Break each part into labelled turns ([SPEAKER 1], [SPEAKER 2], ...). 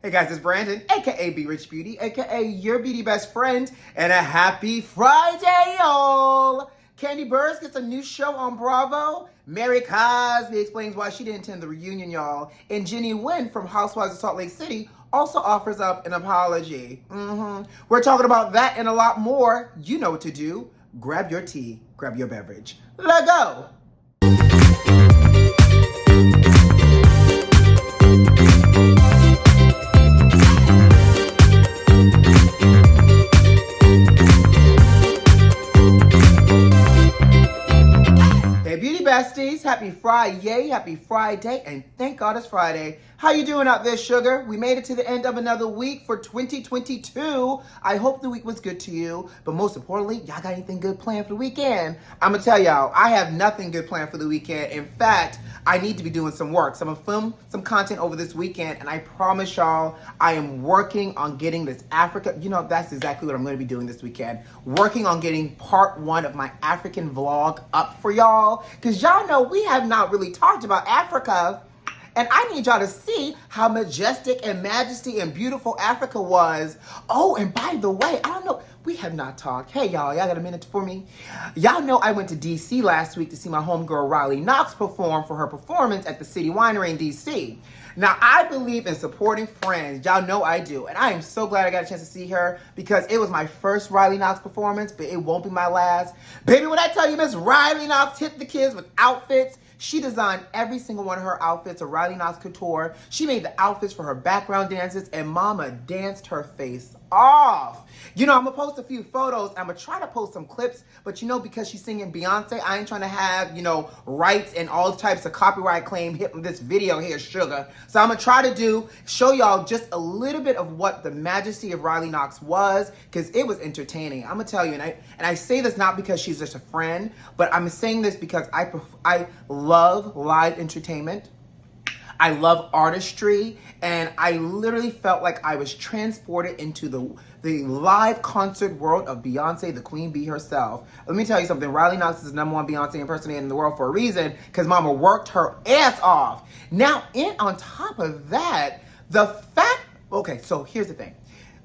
[SPEAKER 1] Hey guys, it's Brandon, aka B.Rich Beauty, aka your beauty best friend, and a happy Friday, y'all! KANDI Burruss gets a new show on Bravo. Mary Cosby explains why she didn't attend the reunion, y'all. And JENNIE from Housewives of Salt Lake City also offers up an apology. We're talking about that and a lot more. You know what to do. Grab your tea, grab your beverage. Let go! Beauty besties, happy Friday, happy Friday, and thank God it's Friday. How you doing out there, sugar? We made it to the end of another week for 2022. I hope the week was good to you, but most importantly, y'all got anything good planned for the weekend? I'm gonna tell y'all, I have nothing good planned for the weekend. In fact, I need to be doing some work. So I'm gonna film some content over this weekend, and I promise y'all, I am working on getting this Africa, that's exactly what I'm gonna be doing this weekend. Working on getting part 1 of my African vlog up for y'all. Because y'all know we have not really talked about Africa. And I need y'all to see how majestic and majesty and beautiful Africa was. Oh, and by the way, I don't know, we have not talked. Hey, y'all got a minute for me? Y'all know I went to D.C. last week to see my homegirl Riley Knox perform for her performance at the City Winery in D.C. Now, I believe in supporting friends. Y'all know I do. And I am so glad I got a chance to see her because it was my first Riley Knox performance, but it won't be my last. Baby, when I tell you Miss Riley Knox hit the kids with outfits, she designed every single one of her outfits, a Riley Knox couture. She made the outfits for her background dances, and mama danced her face off. I'm gonna post a few photos. I'm gonna try to post some clips, but because she's singing Beyonce, I ain't trying to have, rights and all types of copyright claim hitting this video here, sugar. So I'm gonna try to show y'all just a little bit of what the majesty of Riley Knox was, because it was entertaining. I'm gonna tell you, and I say this not because she's just a friend, but I'm saying this because I love live entertainment. I love artistry, and I literally felt like I was transported into the live concert world of Beyonce, the Queen Bee herself. Let me tell you something. Riley Knox is the #1 Beyonce impersonator in the world for a reason, because mama worked her ass off. Now, on top of that, okay, so here's the thing.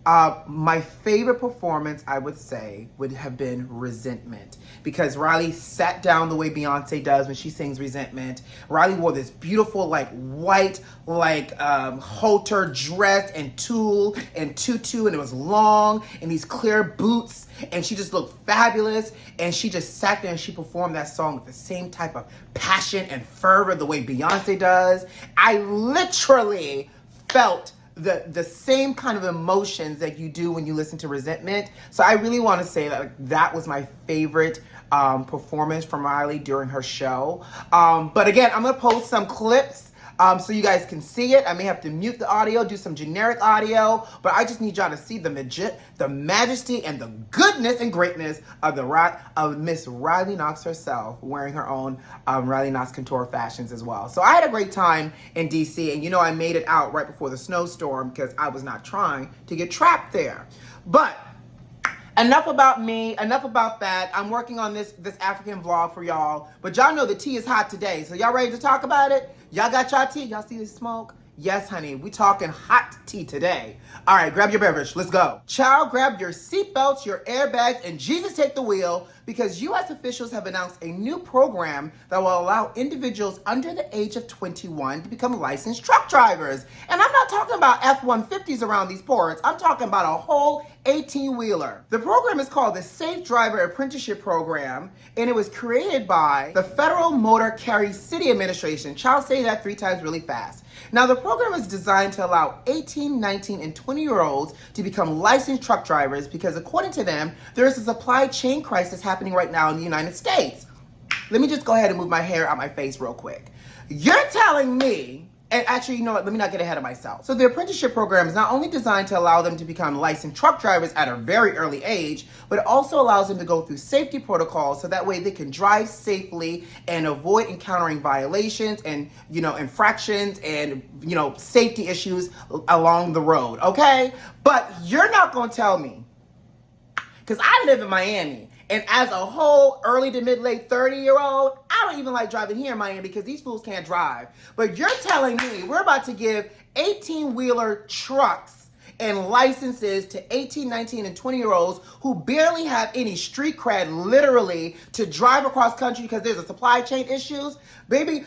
[SPEAKER 1] My favorite performance, I would say, would have been Resentment, because Riley sat down the way Beyonce does when she sings Resentment. Riley wore this beautiful, white, halter dress and tulle and tutu, and it was long, and these clear boots, and she just looked fabulous, and she just sat there and she performed that song with the same type of passion and fervor the way Beyonce does. I literally felt the same kind of emotions that you do when you listen to Resentment. So I really want to say that was my favorite performance from Riley during her show. But again, I'm going to post some clips so you guys can see it. I may have to mute the audio, do some generic audio, but I just need y'all to see the majesty and the goodness and greatness of Miss Riley Knox herself, wearing her own Riley Knox couture fashions as well. So I had a great time in DC, and I made it out right before the snowstorm because I was not trying to get trapped there. But enough about me, enough about that. I'm working on this African vlog for y'all, but y'all know the tea is hot today. So y'all ready to talk about it? Y'all got y'all tea? Y'all see the smoke? Yes, honey, we talking hot tea today. All right, grab your beverage, let's go. Child, grab your seatbelts, your airbags, and Jesus take the wheel, because U.S. officials have announced a new program that will allow individuals under the age of 21 to become licensed truck drivers. And I'm not talking about F-150s around these ports. I'm talking about a whole 18-wheeler. The program is called the Safe Driver Apprenticeship Program, and it was created by the Federal Motor Carrier City Administration. Child, say that 3 times really fast. Now, the program is designed to allow 18, 19, and 20-year-olds to become licensed truck drivers because, according to them, there is a supply chain crisis happening right now in the United States. Let me just go ahead and move my hair out my face real quick. You're telling me, and actually, you know what, let me not get ahead of myself. So the apprenticeship program is not only designed to allow them to become licensed truck drivers at a very early age, but it also allows them to go through safety protocols so that way they can drive safely and avoid encountering violations and, infractions and, safety issues along the road, okay? But you're not gonna tell me, because I live in Miami, and as a whole early to mid-late 30-year-old, I don't even like driving here in Miami because these fools can't drive. But you're telling me we're about to give 18-wheeler trucks and licenses to 18, 19, and 20-year-olds who barely have any street cred, literally, to drive across country because there's a supply chain issues. Baby,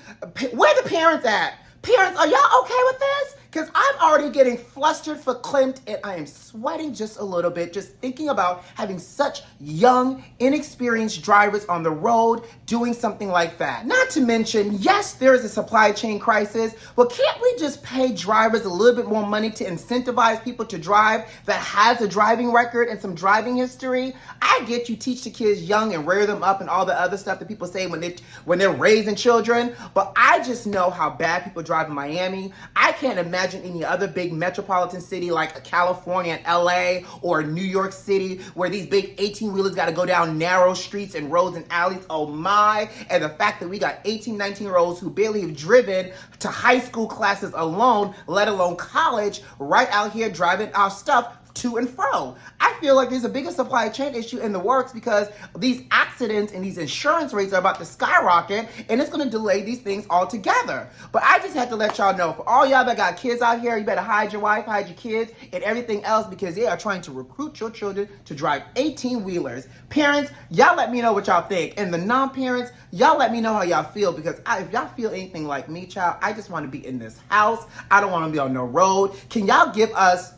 [SPEAKER 1] where the parents at? Parents, are y'all okay with this? Because I'm already getting flustered for Klimt, and I am sweating just a little bit just thinking about having such young, inexperienced drivers on the road doing something like that. Not to mention, yes, there is a supply chain crisis, but can't we just pay drivers a little bit more money to incentivize people to drive that has a driving record and some driving history? I get you teach the kids young and rear them up and all the other stuff that people say when they're raising children, but I just know how bad people drive in Miami. I can't imagine any other big metropolitan city like California and LA or New York City where these big 18-wheelers got to go down narrow streets and roads and alleys. Oh my. And the fact that we got 18, 19-year-olds who barely have driven to high school classes alone, let alone college, right out here driving our stuff to and fro. I feel like there's a bigger supply chain issue in the works because these accidents and these insurance rates are about to skyrocket, and it's going to delay these things altogether. But I just had to let y'all know, for all y'all that got kids out here, you better hide your wife, hide your kids, and everything else because they are trying to recruit your children to drive 18-wheelers. Parents, y'all let me know what y'all think. And the non-parents, y'all let me know how y'all feel because if y'all feel anything like me, child, I just want to be in this house. I don't want to be on no road. Can y'all give us,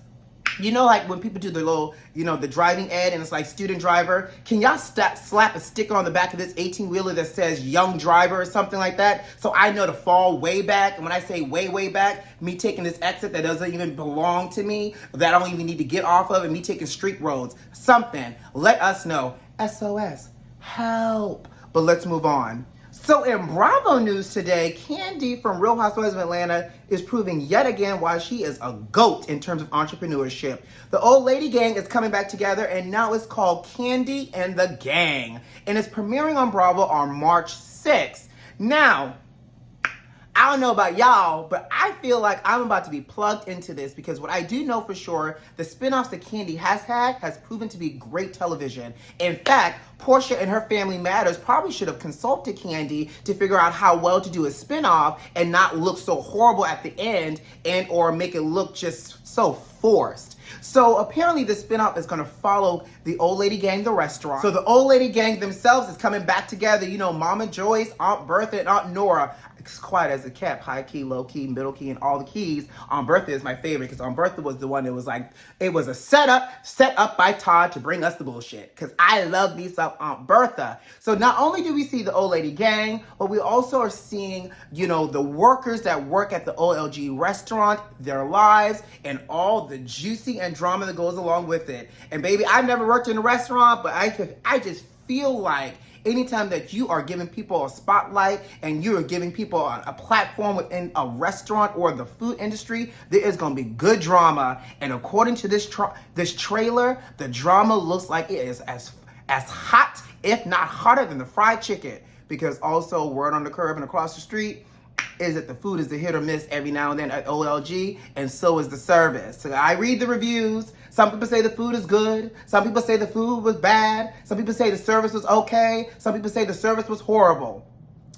[SPEAKER 1] you know, like when people do the little, you know, the driving ed and it's like student driver, can y'all slap a sticker on the back of this 18-wheeler that says young driver or something like that? So I know to fall way back. And when I say way, way back, me taking this exit that doesn't even belong to me, that I don't even need to get off of, and me taking street roads, something. Let us know. SOS. Help. But let's move on. So in Bravo news today, KANDI from Real Housewives of Atlanta is proving yet again why she is a GOAT in terms of entrepreneurship. The old lady gang is coming back together and now it's called KANDI and the Gang. And it's premiering on Bravo on March 6th. Now, I don't know about y'all, but I feel like I'm about to be plugged into this because what I do know for sure, the spinoffs that KANDI has had has proven to be great television. In fact, Portia and Her Family Matters probably should have consulted KANDI to figure out how well to do a spinoff and not look so horrible at the end and or make it look just so forced. So apparently the spinoff is going to follow the Old Lady Gang, the restaurant. So the Old Lady Gang themselves is coming back together. You know, Mama Joyce, Aunt Bertha, and Aunt Nora. It's quiet as a kept, high key, low key, middle key, and all the keys. Aunt Bertha is my favorite because Aunt Bertha was the one that was like, it was a set up by Todd to bring us the bullshit. Because I love me some Aunt Bertha. So not only do we see the Old Lady Gang, but we also are seeing, you know, the workers that work at the OLG restaurant, their lives, and all the juicy and drama that goes along with it. And baby, I've never worked in a restaurant, but I just feel like anytime that you are giving people a spotlight and you are giving people a platform within a restaurant or the food industry, there is going to be good drama. And according to this trailer, the drama looks like it is as hot, if not hotter than the fried chicken. Because also, word on the curb and across the street is that the food is a hit or miss every now and then at OLG, and so is the service. So I read the reviews. Some people say the food is good. Some people say the food was bad. Some people say the service was okay. Some people say the service was horrible.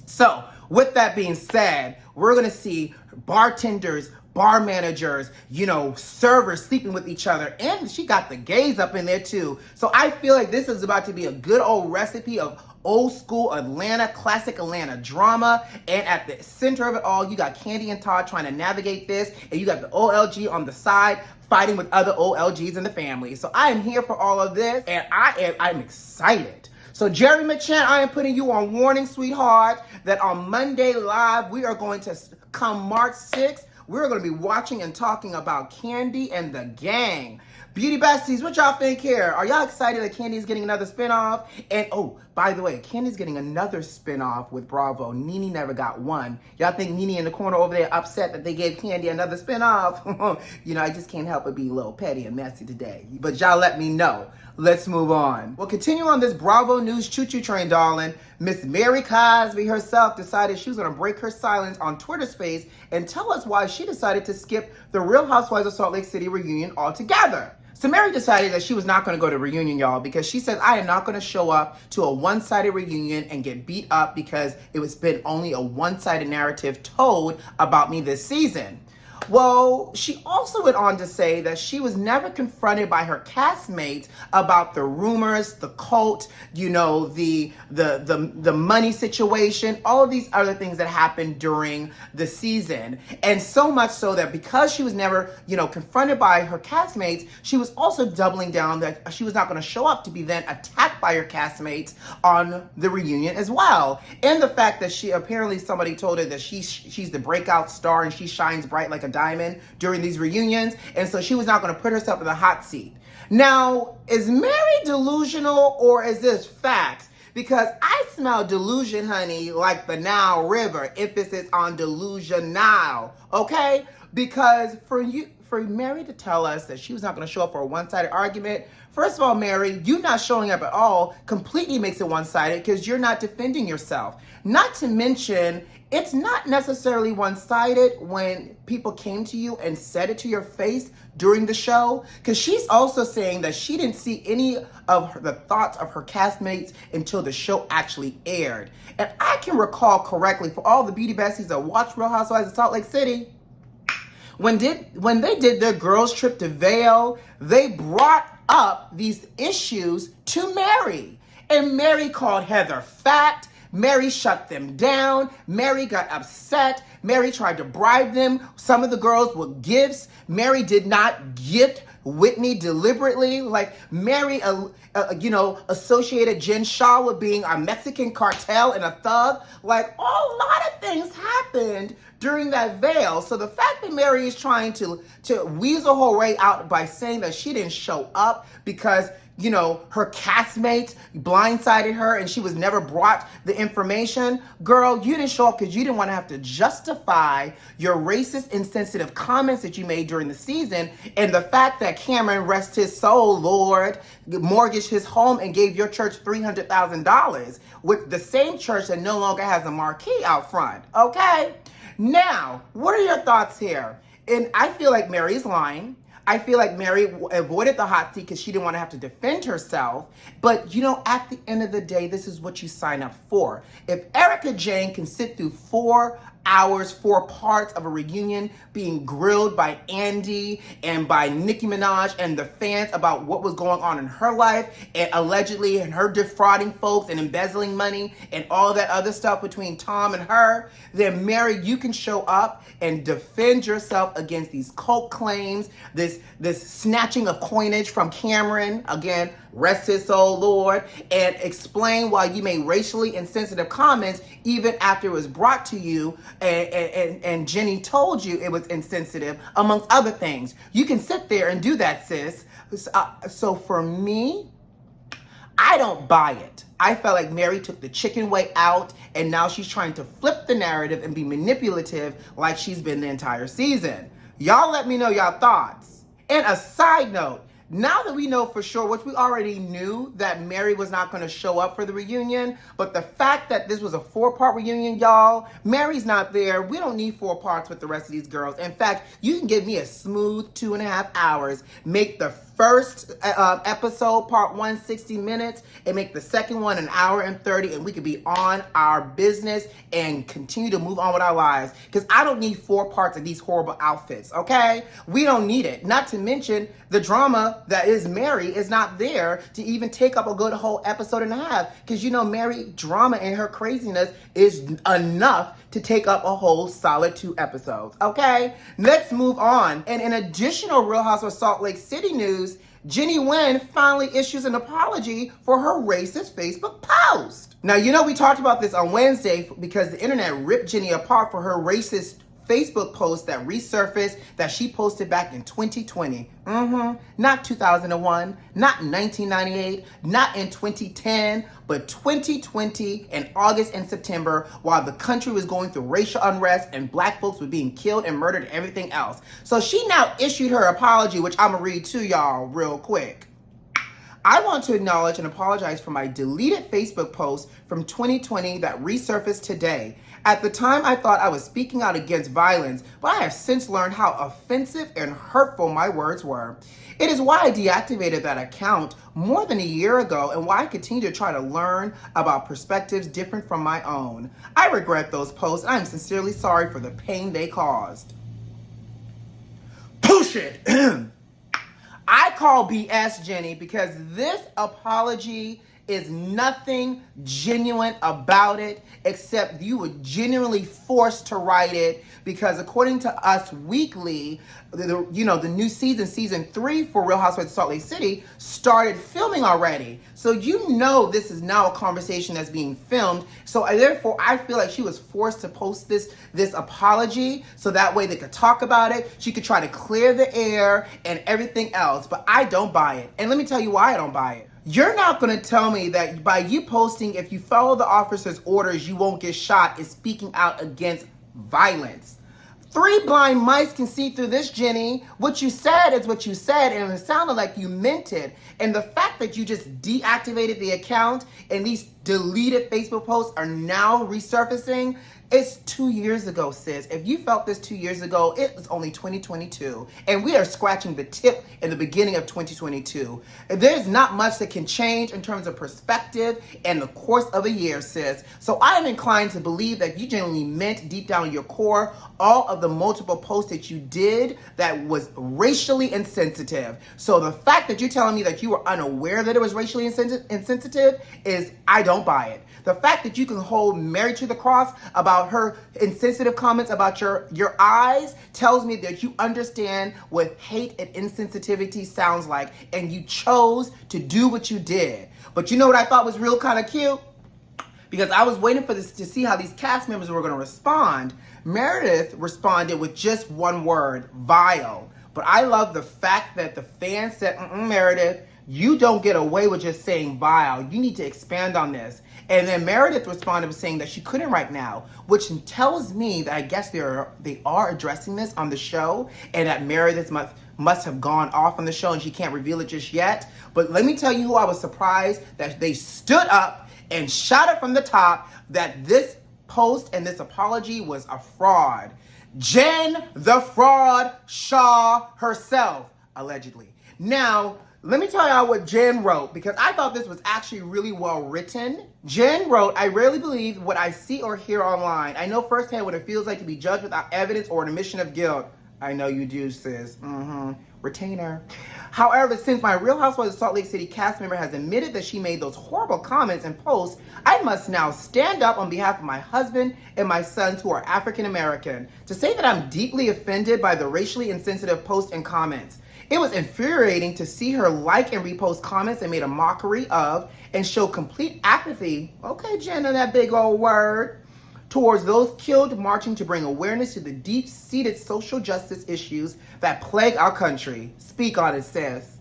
[SPEAKER 1] So with that being said, we're going to see bartenders, bar managers, you know, servers sleeping with each other. And she got the gays up in there too. So I feel like this is about to be a good old recipe of old school Atlanta, classic Atlanta drama. And at the center of it all, you got KANDI and Todd trying to navigate this. And you got the OLG on the side fighting with other OLGs in the family. So I am here for all of this, and I'm excited. So Jerry McChan, I am putting you on warning, sweetheart, that on Monday Live, we are going to come March 6th. We're going to be watching and talking about KANDI and the Gang. Beauty besties, what y'all think here? Are y'all excited that KANDI is getting another spinoff? And oh, by the way, KANDI's getting another spinoff with Bravo. NeNe never got one. Y'all think NeNe in the corner over there upset that they gave KANDI another spinoff? You know, I just can't help but be a little petty and messy today. But y'all let me know. Let's move on. Well, continue on this Bravo News choo-choo train, darling. Miss Mary Cosby herself decided she was going to break her silence on Twitter Space and tell us why she decided to skip the Real Housewives of Salt Lake City reunion altogether. So Mary decided that she was not going to go to reunion, y'all, because she says, I am not going to show up to a one-sided reunion and get beat up because it was been only a one-sided narrative told about me this season. Well, she also went on to say that she was never confronted by her castmates about the rumors, the cult, the money situation, all of these other things that happened during the season. And so much so that because she was never, confronted by her castmates, she was also doubling down that she was not going to show up to be then attacked by her castmates on the reunion as well. And the fact that she apparently somebody told her that she's the breakout star and she shines bright like a diamond during these reunions, and so she was not going to put herself in the hot seat. Now, is Mary delusional or is this facts? Because I smell delusion, honey, like the Nile River. Emphasis on delusion now, okay? Because for Mary to tell us that she was not going to show up for a one-sided argument, first of all, Mary, you not showing up at all completely makes it one-sided because you're not defending yourself. Not to mention, it's not necessarily one-sided when people came to you and said it to your face during the show, because she's also saying that she didn't see any of the thoughts of her castmates until the show actually aired. And I can recall correctly, for all the beauty besties that watch Real Housewives of Salt Lake City, when they did their girls trip to Vail, they brought up these issues to Mary. And Mary called Heather fat. Mary shut them down. Mary got upset. Mary tried to bribe them. Some of the girls with gifts. Mary did not gift Whitney deliberately. Like Mary, associated Jen Shaw with being a Mexican cartel and a thug. Like a lot of things happened during that veil. So the fact that Mary is trying to weasel her way out by saying that she didn't show up because her castmates blindsided her and she was never brought the information. Girl, you didn't show up because you didn't want to have to justify your racist, insensitive comments that you made during the season, and the fact that Cameron, rest his soul, Lord, mortgaged his home and gave your church $300,000 with the same church that no longer has a marquee out front. Okay? Now, what are your thoughts here? And I feel like Mary's lying. I feel like Mary avoided the hot seat because she didn't want to have to defend herself. But, at the end of the day, this is what you sign up for. If Erica Jane can sit through 4 hours, 4 parts of a reunion being grilled by Andy and by Nicki Minaj and the fans about what was going on in her life and allegedly and her defrauding folks and embezzling money and all that other stuff between Tom and her, then Mary, you can show up and defend yourself against these cult claims, this snatching of coinage from Cameron, again, rest his soul, Lord, and explain why you made racially insensitive comments even after it was brought to you and Jennie told you it was insensitive, amongst other things. You can sit there and do that, sis. So for me, I don't buy it. I felt like Mary took the chicken way out and now she's trying to flip the narrative and be manipulative like she's been the entire season. Y'all let me know y'all thoughts. And a side note, now that we know for sure, which we already knew, that Mary was not going to show up for the reunion, but the fact that this was a 4-part reunion, y'all, Mary's not there. We don't need 4 parts with the rest of these girls. In fact, you can give me a smooth 2.5 hours, make the first episode, part 1, 60 minutes, and make the second one 1 hour and 30, and we could be on our business and continue to move on with our lives. Because I don't need 4 parts of these horrible outfits, okay? We don't need it. Not to mention the drama that is Mary is not there to even take up a good whole episode and a half. Because Mary drama and her craziness is enough to take up a whole solid 2 episodes, okay? Let's move on. And in additional Real Housewives of Salt Lake City news, Jennie Nguyen finally issues an apology for her racist Facebook post. Now, we talked about this on Wednesday because the internet ripped Jennie apart for her racist Facebook post that resurfaced that she posted back in 2020. Not 2001, not 1998, not in 2010, but 2020 in August and September while the country was going through racial unrest and black folks were being killed and murdered and everything else. So she now issued her apology, which I'm gonna read to y'all real quick. I want to acknowledge and apologize for my deleted Facebook post from 2020 that resurfaced today. At the time, I thought I was speaking out against violence, but I have since learned how offensive and hurtful my words were. It is why I deactivated that account more than a year ago and why I continue to try to learn about perspectives different from my own. I regret those posts and I'm sincerely sorry for the pain they caused. bullshit. I call BS, Jennie, because this apology is nothing genuine about it, except you were genuinely forced to write it, because according to Us Weekly, the new season 3 for Real Housewives of Salt Lake City started filming already. So this is now a conversation that's being filmed. So therefore, I feel like she was forced to post this apology so that way they could talk about it. She could try to clear the air and everything else. But I don't buy it. And let me tell you why I don't buy it. You're not going to tell me that by you posting, if you follow the officer's orders, you won't get shot, is speaking out against violence. 3 blind mice can see through this, Jennie. What you said is what you said, and it sounded like you meant it. And the fact that you just deactivated the account and these deleted Facebook posts are now resurfacing, it's 2 years ago, sis. If you felt this 2 years ago, it was only 2022. And we are scratching the tip in the beginning of 2022. There's not much that can change in terms of perspective and the course of a year, sis. So I am inclined to believe that you genuinely meant deep down in your core all of the multiple posts that you did that was racially insensitive. So the fact that you're telling me that you were unaware that it was racially insensitive is, I don't buy it. The fact that you can hold Mary to the cross about her insensitive comments about your eyes tells me that you understand what hate and insensitivity sounds like, and you chose to do what you did. But you know what I thought was real kind of cute? Because I was waiting for this to see how these cast members were going to respond. Meredith responded with just one word, vile. But I love the fact that the fans said, Meredith, you don't get away with just saying vile. You need to expand on this. And then Meredith responded with saying that she couldn't right now, which tells me that I guess they are addressing this on the show, and that Meredith must have gone off on the show and she can't reveal it just yet. But let me tell you who I was surprised that they stood up and shouted from the top that this post and this apology was a fraud. Jen the Fraud Shaw herself, allegedly. Now, let me tell y'all what Jen wrote, because I thought this was actually really well written. Jen wrote, I rarely believe what I see or hear online. I know firsthand what it feels like to be judged without evidence or an admission of guilt. I know you do, sis. Retainer. However, since my Real Housewives of Salt Lake City cast member has admitted that she made those horrible comments and posts, I must now stand up on behalf of my husband and my sons who are African American to say that I'm deeply offended by the racially insensitive posts and comments. It was infuriating to see her like and repost comments and made a mockery of and show complete apathy, okay, Jenna, that big old word, towards those killed marching to bring awareness to the deep-seated social justice issues that plague our country. Speak on it, sis.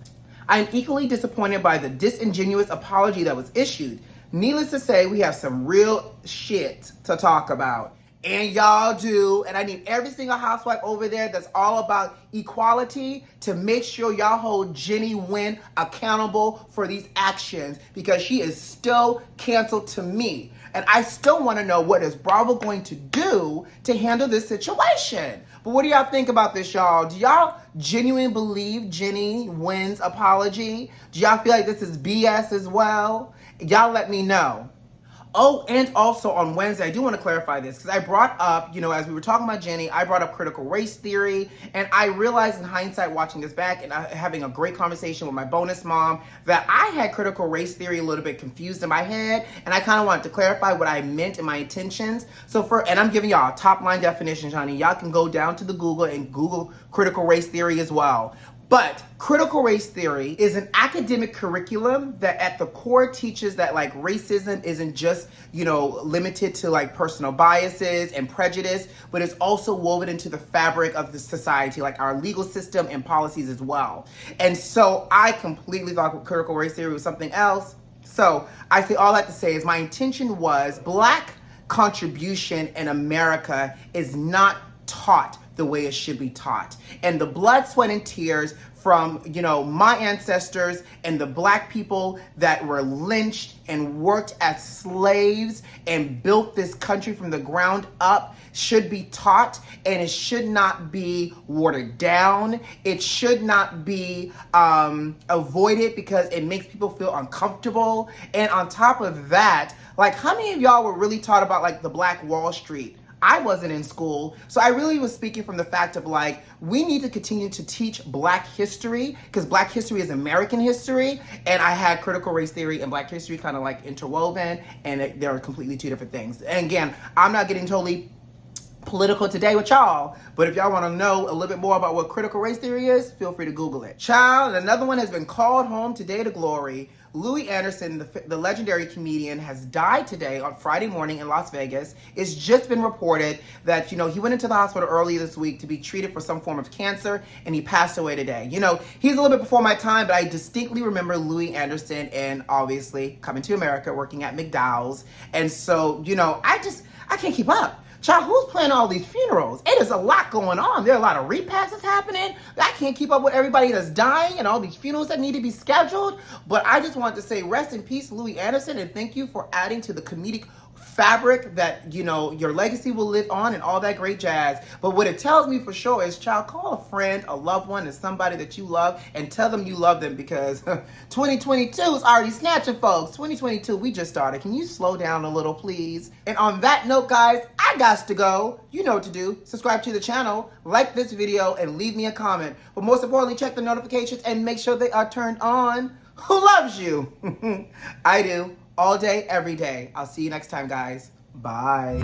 [SPEAKER 1] I am equally disappointed by the disingenuous apology that was issued. Needless to say, we have some real shit to talk about. And y'all do, and I need every single housewife over there that's all about equality to make sure y'all hold Jennie Nguyen accountable for these actions, because she is still canceled to me. And I still want to know, what is Bravo going to do to handle this situation? But what do y'all think about this, y'all? Do y'all genuinely believe Jennie Nguyen's apology? Do y'all feel like this is BS as well? Y'all let me know. Oh, and also on Wednesday, I do want to clarify this, because I brought up, as we were talking about Jennie, I brought up critical race theory, and I realized in hindsight watching this back and having a great conversation with my bonus mom that I had critical race theory a little bit confused in my head, and I kind of wanted to clarify what I meant and my intentions. And I'm giving y'all a top line definition, honey. Y'all can go down to the Google and Google critical race theory as well. But critical race theory is an academic curriculum that at the core teaches that racism isn't just, limited to personal biases and prejudice, but it's also woven into the fabric of the society, like our legal system and policies as well. And so I completely thought critical race theory was something else. So I say all that to say is my intention was Black contribution in America is not taught the way it should be taught. And the blood, sweat, and tears from, my ancestors and the Black people that were lynched and worked as slaves and built this country from the ground up should be taught, and it should not be watered down. It should not be avoided because it makes people feel uncomfortable. And on top of that, how many of y'all were really taught about the Black Wall Street? I wasn't in school. So I really was speaking from the fact of like, we need to continue to teach Black history, because Black history is American history. And I had critical race theory and Black history kind of like interwoven, and they're completely two different things. And again, I'm not getting totally political today with y'all, but if y'all want to know a little bit more about what critical race theory is, feel free to Google it. Child, another one has been called home today to glory. Louis Anderson, the legendary comedian, has died today on Friday morning in Las Vegas. It's just been reported that, he went into the hospital earlier this week to be treated for some form of cancer, and he passed away today. He's a little bit before my time, but I distinctly remember Louis Anderson and obviously coming to America, working at McDowell's. And so, I can't keep up. Child, who's planning all these funerals? It is a lot going on. There are a lot of repasts happening. I can't keep up with everybody that's dying and all these funerals that need to be scheduled. But I just wanted to say rest in peace, Louis Anderson, and thank you for adding to the comedic fabric that, your legacy will live on and all that great jazz. But what it tells me for sure is, child, call a friend, a loved one, and somebody that you love and tell them you love them, because 2022 is already snatching, folks. 2022, we just started. Can you slow down a little, please? And on that note, guys, I got to go. You know what to do. Subscribe to the channel, like this video, and leave me a comment. But most importantly, check the notifications and make sure they are turned on. Who loves you? I do. All day, every day. I'll see you next time, guys. Bye.